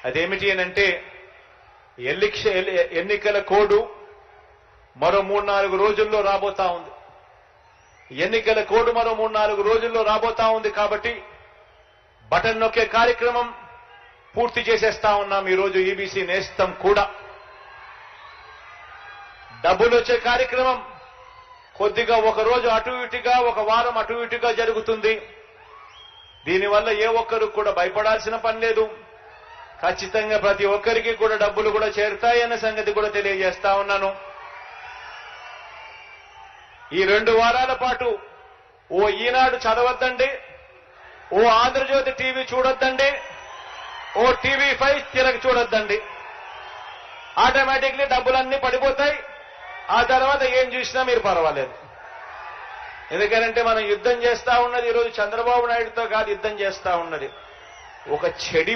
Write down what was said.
అదేమిటి అనంటే ఎన్నికల కోడ్ మరో 3-4 రోజుల్లో రాబోతా ఉంది. ఎన్నికల కోడ్ మరో 3-4 రోజుల్లో రాబోతా ఉంది. కాబట్టి బటన్ నొక్కే కార్యక్రమం పూర్తి చేసేస్తా ఉన్నాం. ఈరోజు ఈబీసీ నేస్తం కూడా డబ్బులు వచ్చే కార్యక్రమం కొద్దిగా ఒక రోజు అటు ఇటుగా, ఒక వారం అటు ఇటుగా జరుగుతుంది. దీనివల్ల ఏ ఒక్కరు కూడా భయపడాల్సిన పని లేదు. ఖచ్చితంగా ప్రతి ఒక్కరికి కూడా డబ్బులు కూడా చేరుతాయన్న సంగతి కూడా తెలియజేస్తా ఉన్నాను. ఈ 2 వారాల పాటు ఓ ఈనాడు చదవద్దండి, ఓ ఆంధ్రజ్యోతి టీవీ చూడొద్దండి, ఓ టీవీ5 తిరగ చూడొద్దండి. ఆటోమేటిక్లీ డబ్బులన్నీ పడిపోతాయి. ఆ తర్వాత ఏం చూసినా మీరు పర్వాలేదు. ఎందుకంటే మనం యుద్ధం చేస్తా ఉన్నది ఈరోజు చంద్రబాబు నాయుడుతో కాదు, యుద్ధం చేస్తా ఉన్నది ఒక చెడి